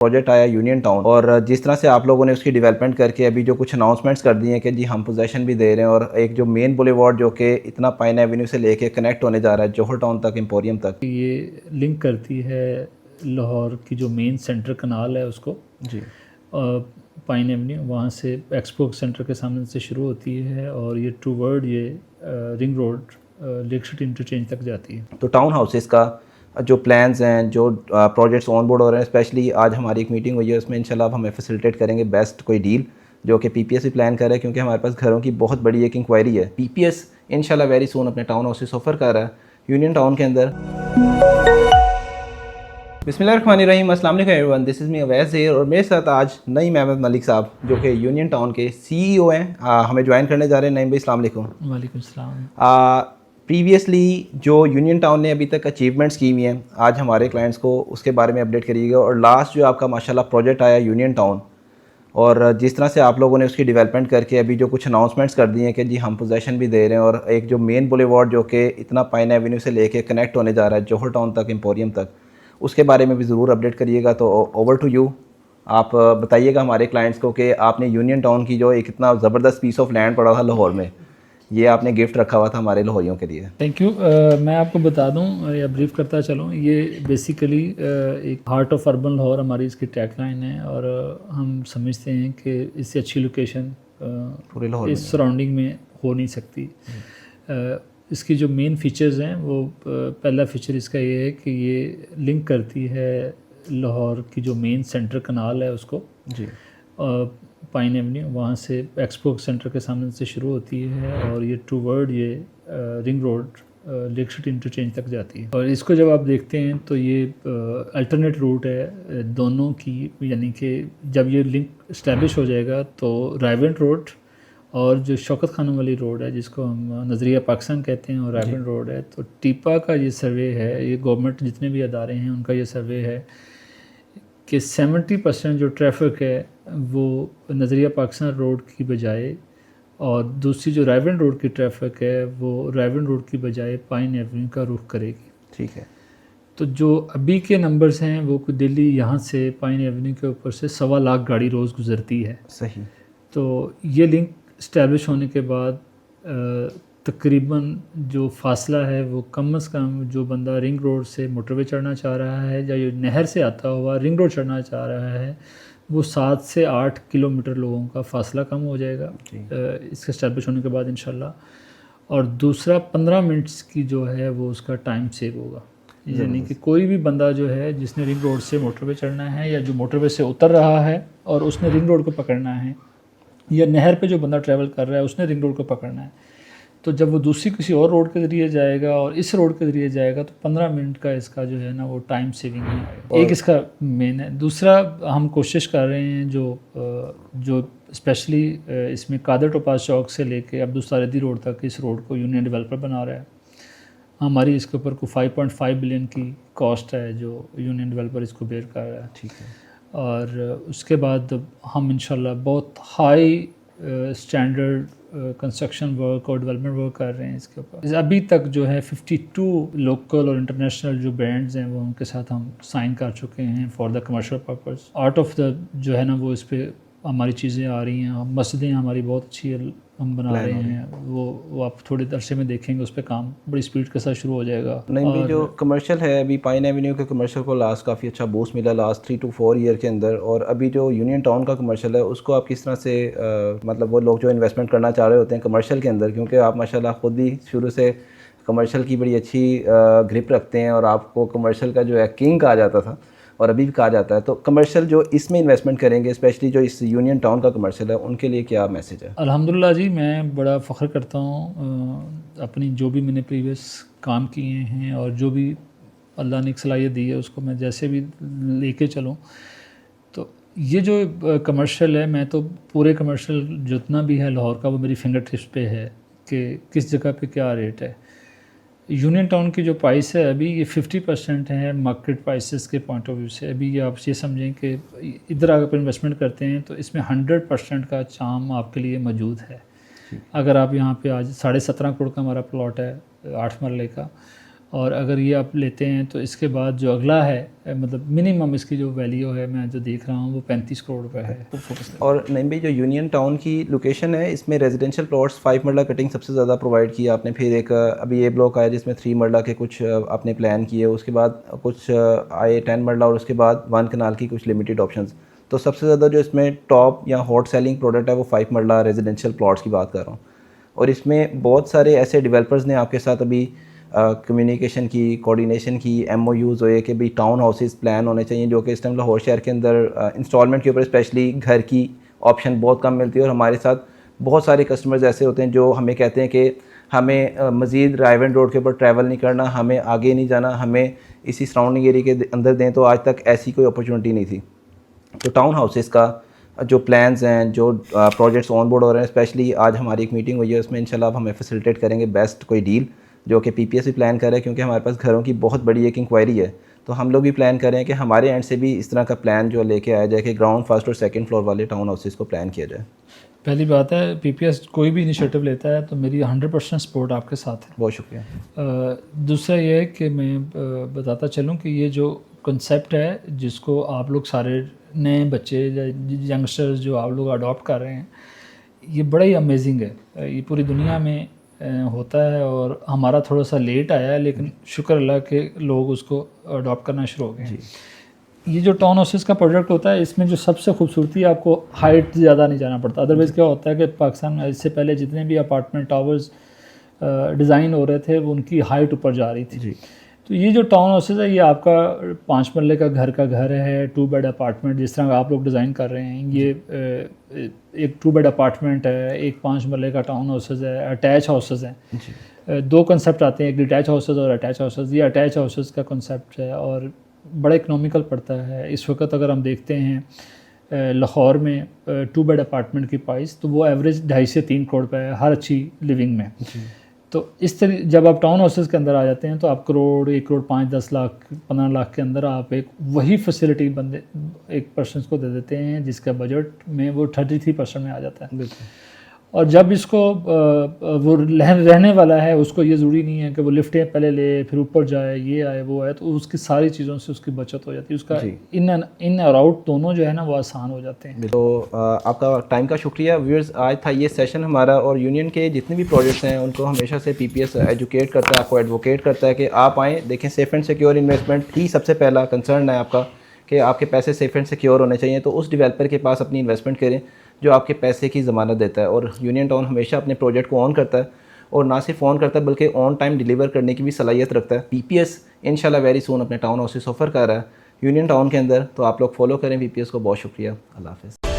Project آیا union town, اور جس طرح سے آپ لوگوں نے اس کی ڈیولپمنٹ کر کے ابھی جو کچھ اناؤنسمنٹس کر دی ہیں کہ جی ہم پوزیشن بھی دے رہے ہیں، اور ایک جو مین بولی وارڈ جو کہ اتنا پائن ایونیو سے لے کے کنیکٹ ہونے جا رہا ہے جوہر ٹاؤن تک، امپوریم تک، یہ لنک کرتی ہے لاہور کی جو مین سینٹر کنال ہے اس کو جی پائن ایونیو، وہاں سے ایکسپو سینٹر کے سامنے سے شروع ہوتی ہے اور یہ ٹو ورڈ یہ ring road leak city interchange تک جاتی ہے۔ تو ٹاؤن ہاؤسز کا جو پلانز ہیں، جو پروجیکٹس آن بورڈ ہو رہے ہیں، اسپیشلی آج ہماری ایک میٹنگ ہوئی ہے، اس میں انشاءاللہ اب ہمیں فیسیلیٹیٹ کریں گے بیسٹ کوئی ڈیل جو کہ پی پی ایس بھی پلان کر رہا ہے، کیونکہ ہمارے پاس گھروں کی بہت بڑی ایک انکوائری ہے۔ پی پی ایس انشاءاللہ ویری سون اپنے ٹاؤن ہاؤسز آفر کر رہا ہے یونین ٹاؤن کے اندر۔ بسم اللہ الرحمن الرحیم، السلام علیکم ایوری ون، دس از می اویس ہیئر، اور میرے ساتھ آج نعیم احمد ملک صاحب جو کہ یونین ٹاؤن کے سی ای او ہیں، ہمیں جوائن کرنے جا رہے ہیں۔ نعیم بھائی السلام علیکم۔ وعلیکم السلام۔ پریویسلی جو یونین ٹاؤن نے ابھی تک اچیومنٹس کی ہوئی ہیں، آج ہمارے کلائنٹس کو اس کے بارے میں اپڈیٹ کریے گا، اور لاسٹ جو آپ کا ماشاءاللہ پروجیکٹ آیا یونین ٹاؤن، اور جس طرح سے آپ لوگوں نے اس کی ڈیولپمنٹ کر کے ابھی جو کچھ اناؤنسمنٹس کر دی ہیں کہ جی ہم پوزیشن بھی دے رہے ہیں، اور ایک جو مین بولی وارڈ جو کہ اتنا پائن ایونیو سے لے کے کنیکٹ ہونے جا رہا ہے جوہر ٹاؤن تک، امپوریم تک، اس کے بارے میں بھی ضرور اپڈیٹ کریے گا۔ تو اوور ٹو یو، آپ بتائیے گا ہمارے کلائنٹس کو کہ آپ نے یونین ٹاؤن کی جو ایک اتنا زبردست پیس آف لینڈ پڑا تھا لاہور میں، یہ آپ نے گفٹ رکھا ہوا تھا ہمارے لاہوریوں کے لیے۔ Thank you. میں آپ کو بتا دوں یا بریف کرتا چلوں، یہ بیسیکلی ایک ہارٹ آف اربن لاہور ہماری اس کی ٹیگ لائن ہے، اور ہم سمجھتے ہیں کہ اس سے اچھی لوکیشن پورے لاہور اس سراؤنڈنگ میں ہو نہیں سکتی۔ اس کی جو مین فیچرز ہیں، وہ پہلا فیچر اس کا یہ ہے کہ یہ لنک کرتی ہے لاہور کی جو مین سینٹر کنال ہے اس کو، جی پائن ایونیو، وہاں سے ایکسپو سینٹر کے سامنے سے شروع ہوتی ہے اور یہ ٹو ورڈ یہ ring road leak city interchange تک جاتی ہے۔ اور اس کو جب آپ دیکھتے ہیں تو یہ الٹرنیٹ روٹ ہے دونوں کی، یعنی کہ جب یہ لنک اسٹیبلش ہو جائے گا تو رائیونٹ روڈ اور جو شوکت خانم والی روڈ ہے جس کو ہم نظریہ پاکستان کہتے ہیں، اور رائیونٹ روڈ ہے، تو ٹیپا کا یہ سروے ہے، یہ گورنمنٹ جتنے بھی ادارے ہیں ان کا یہ سروے ہے کہ 70% جو ٹریفک ہے وہ نظریہ پاکستان روڈ کی بجائے، اور دوسری جو رائیونٹ روڈ کی ٹریفک ہے وہ رائیونٹ روڈ کی بجائے پائن ایونیو کا رخ کرے گی۔ ٹھیک ہے۔ تو جو ابھی کے نمبرز ہیں وہ دلی یہاں سے پائن ایونیو کے اوپر سے 1.25 لاکھ گاڑی روز گزرتی ہے۔ صحیح۔ تو یہ لنک اسٹیبلش ہونے کے بعد تقریباً جو فاصلہ ہے وہ کم از کم، جو بندہ رنگ روڈ سے موٹر وے چڑھنا چاہ رہا ہے یا جو نہر سے آتا ہوا رنگ روڈ چڑھنا چاہ رہا ہے، وہ 7 سے 8 کلومیٹر لوگوں کا فاصلہ کم ہو جائے گا اس کے اسٹیبلش ہونے کے بعد انشاءاللہ۔ اور دوسرا 15 منٹس کی جو ہے وہ اس کا ٹائم سیو ہوگا، یعنی کہ کوئی بھی بندہ جو ہے جس نے رنگ روڈ سے موٹر وے چڑھنا ہے، یا جو موٹر وے سے اتر رہا ہے اور اس نے رنگ روڈ کو پکڑنا ہے، یا نہر پہ جو بندہ ٹریول کر رہا ہے اس نے رنگ روڈ کو پکڑنا ہے، تو جب وہ دوسری کسی اور روڈ کے ذریعے جائے گا اور اس روڈ کے ذریعے جائے گا تو 15 منٹ کا اس کا جو ہے نا وہ ٹائم سیونگ میں آئے گا۔ ایک اس کا مین ہے۔ دوسرا ہم کوشش کر رہے ہیں جو اسپیشلی اس میں قادر ٹوپاز چوک سے لے کے عبدالستار روڈ تک اس روڈ کو یونین ڈیولپر بنا رہا ہے، ہماری اس کے اوپر کو 5.5 بلین کی کاسٹ ہے جو یونین ڈیولپر اس کو بیئر کر رہا ہے۔ ٹھیک ہے۔ اور اس کے بعد ہم انشاءاللہ بہت ہائی اسٹینڈرڈ کنسٹرکشن ورک اور ڈیولپمنٹ ورک کر رہے ہیں اس کے اوپر۔ ابھی تک جو ہے 52 لوکل اور انٹرنیشنل جو برانڈز ہیں وہ ان کے ساتھ ہم سائن کر چکے ہیں for the commercial purpose. Art of the جو ہے نا وہ اس پہ ہماری چیزیں آ رہی ہیں، مسجدیں ہماری بہت اچھی ہم بنا رہے ہیں، وہ آپ تھوڑے عرصے میں دیکھیں گے اس پہ کام بڑی اسپیڈ کے ساتھ شروع ہو جائے گا۔ نہیں بھی جو کمرشل ہے ابھی پائن ایونیو کے کمرشل کو لاسٹ کافی اچھا بوسٹ ملا لاسٹ 3 to 4 ایئر کے اندر، اور ابھی جو یونین ٹاؤن کا کمرشل ہے اس کو آپ کس طرح سے مطلب وہ لوگ جو انویسٹمنٹ کرنا چاہ رہے ہوتے ہیں کمرشل کے اندر، کیونکہ آپ ماشاءاللہ خود بھی شروع سے کمرشل کی بڑی اچھی گرپ رکھتے ہیں اور آپ کو کمرشل کا جو ہے کنگ کہا جاتا تھا اور ابھی بھی کہا جاتا ہے، تو کمرشل جو اس میں انویسٹمنٹ کریں گے اسپیشلی جو اس یونین ٹاؤن کا کمرشل ہے ان کے لیے کیا میسج ہے؟ الحمدللہ جی، میں بڑا فخر کرتا ہوں اپنی جو بھی میں نے پریویس کام کیے ہیں اور جو بھی اللہ نے ایک صلاحیت دی ہے اس کو میں جیسے بھی لے کے چلوں، تو یہ جو کمرشل ہے، میں تو پورے کمرشل جتنا بھی ہے لاہور کا وہ میری فنگر ٹپس پہ ہے کہ کس جگہ پہ کیا ریٹ ہے۔ یونین ٹاؤن کی جو پرائس ہے ابھی یہ 50% ہے مارکیٹ پرائسز کے پوائنٹ آف ویو سے۔ ابھی یہ آپ یہ سمجھیں کہ ادھر اگر انویسٹمنٹ کرتے ہیں تو اس میں 100% کا چام آپ کے لیے موجود ہے۔ اگر آپ یہاں پہ آج 17.5 کروڑ کا ہمارا پلاٹ ہے 8 مرلے کا، اور اگر یہ آپ لیتے ہیں تو اس کے بعد جو اگلا ہے مطلب منیمم اس کی جو ویلیو ہے میں جو دیکھ رہا ہوں وہ 35 کروڑ روپے ہے. اور نعیم بھائی جو یونین ٹاؤن کی لوکیشن ہے اس میں ریزیڈینشیل پلاٹس 5 مرلہ کٹنگ سب سے زیادہ پرووائڈ کی آپ نے, پھر ایک ابھی یہ بلاک آیا جس میں 3 مرلہ کے کچھ آپ نے پلان کیے, اس کے بعد کچھ آئے 10 مرلہ اور اس کے بعد 1 کنال کی کچھ لمیٹیڈ آپشنز. تو سب سے زیادہ جو اس میں ٹاپ یا ہاٹ سیلنگ پروڈکٹ ہے وہ 5 مرلہ ریزیڈینشیل پلاٹس کی بات کر رہا ہوں. اور اس میں بہت سارے ایسے ڈیولپرز نے آپ کے ساتھ ابھی کمیونیکیشن کی, کوارڈینیشن کی, ایم او یوز ہوئے کہ بھی ٹاؤن ہاؤسز پلان ہونے چاہیے جو کہ اس ٹائم لاہور شہر کے اندر انسٹالمنٹ کے اوپر اسپیشلی گھر کی آپشن بہت کم ملتی ہے. اور ہمارے ساتھ بہت سارے کسٹمرز ایسے ہوتے ہیں جو ہمیں کہتے ہیں کہ ہمیں مزید رائیون روڈ کے اوپر ٹریول نہیں کرنا, ہمیں آگے نہیں جانا, ہمیں اسی سراؤنڈنگ ایریا کے اندر دیں. تو آج تک ایسی کوئی اپرچونٹی نہیں تھی. تو ٹاؤن ہاؤسز کا جو پلانز ہیں, جو پروجیکٹس آن بورڈ ہو رہے ہیں, اسپیشلی آج ہماری ایک میٹنگ ہوئی ہے, اس میں انشاءاللہ آپ ہمیں فیسیلیٹیٹ کریں گے بیسٹ کوئی ڈیل جو کہ پی پی ایس بھی پلان کر رہے ہیں, کیونکہ ہمارے پاس گھروں کی بہت بڑی ایک انکوائری ہے. تو ہم لوگ بھی پلان کر رہے ہیں کہ ہمارے اینڈ سے بھی اس طرح کا پلان جو لے کے آیا جائے کہ گراؤنڈ فرسٹ اور سیکنڈ فلور والے ٹاؤن ہاؤسز کو پلان کیا جائے. پہلی بات ہے پی پی ایس کوئی بھی انیشیٹو لیتا ہے تو میری 100% سپورٹ آپ کے ساتھ ہے. بہت شکریہ. دوسرا یہ ہے کہ میں بتاتا چلوں کہ یہ جو کنسیپٹ ہے جس کو آپ لوگ سارے نئے بچے یا ینگسٹرز جو آپ لوگ اڈاپٹ کر رہے ہیں, یہ بڑا ہی امیزنگ ہے. یہ پوری دنیا میں ہوتا ہے اور ہمارا تھوڑا سا لیٹ آیا ہے, لیکن شکر اللہ کہ لوگ اس کو اڈاپٹ کرنا شروع ہو گئے ہیں. یہ جو ٹاؤن ہاؤسز کا پروجیکٹ ہوتا ہے اس میں جو سب سے خوبصورتی ہے آپ کو ہائٹ زیادہ نہیں جانا پڑتا. ادروائز کیا ہوتا ہے کہ پاکستان میں اس سے پہلے جتنے بھی اپارٹمنٹ ٹاورز ڈیزائن ہو رہے تھے وہ ان کی ہائٹ اوپر جا رہی تھی. تو یہ جو ٹاؤن ہاؤسز ہے یہ آپ کا 5 مرلے کا گھر ہے, 2 بیڈ اپارٹمنٹ جس طرح آپ لوگ ڈیزائن کر رہے ہیں. یہ ایک 2 بیڈ اپارٹمنٹ ہے, ایک 5 مرلے کا ٹاؤن ہاؤسز ہے, اٹیچ ہاؤسز ہیں. 2 کنسیپٹ آتے ہیں, ایک ڈیٹیچ ہاؤسز اور اٹیچ ہاؤسز. یہ اٹیچ ہاؤسز کا کنسیپٹ ہے اور بڑا اکنامیکل پڑتا ہے. اس وقت اگر ہم دیکھتے ہیں لاہور میں 2 بیڈ اپارٹمنٹ کی پرائس تو وہ ایوریج 2.5 سے 3 کروڑ پہ ہے ہر اچھی لیونگ میں. تو اس طرح جب آپ ٹاؤن ہاؤسز کے اندر آ جاتے ہیں تو آپ کروڑ 1 کروڑ 5-10 لاکھ 15 لاکھ کے اندر آپ ایک وہی فیسلٹی ایک پرسنس کو دے دیتے ہیں جس کا بجٹ میں وہ 33% میں آ جاتا ہے. اور جب اس کو وہ رہنے والا ہے اس کو یہ ضروری نہیں ہے کہ وہ لفٹیں پہلے لے پھر اوپر جائے, یہ آئے وہ آئے, تو اس کی ساری چیزوں سے اس کی بچت ہو جاتی ہے. اس کا ان اور آؤٹ دونوں جو ہے نا وہ آسان ہو جاتے ہیں. تو آپ کا ٹائم کا شکریہ. ویورز آج تھا یہ سیشن ہمارا, اور یونین کے جتنے بھی پروجیکٹس ہیں ان کو ہمیشہ سے پی پی ایس ایجوکیٹ کرتا ہے, آپ کو ایڈوکیٹ کرتا ہے کہ آپ آئیں دیکھیں. سیف اینڈ سیکیور انویسٹمنٹ ہی سب سے پہلا کنسرن ہے آپ کا کہ آپ کے پیسے سیف اینڈ سیکیور ہونے چاہیے. تو اس ڈیولپر کے پاس اپنی انویسٹمنٹ کریں جو آپ کے پیسے کی ضمانت دیتا ہے. اور یونین ٹاؤن ہمیشہ اپنے پروجیکٹ کو آن کرتا ہے, اور نہ صرف آن کرتا ہے بلکہ آن ٹائم ڈیلیور کرنے کی بھی صلاحیت رکھتا ہے. پی پی ایس انشاءاللہ ویری سون اپنے ٹاؤن ہاؤسز آفر کر رہا ہے یونین ٹاؤن کے اندر, تو آپ لوگ فالو کریں پی پی ایس کو. بہت شکریہ, اللہ حافظ.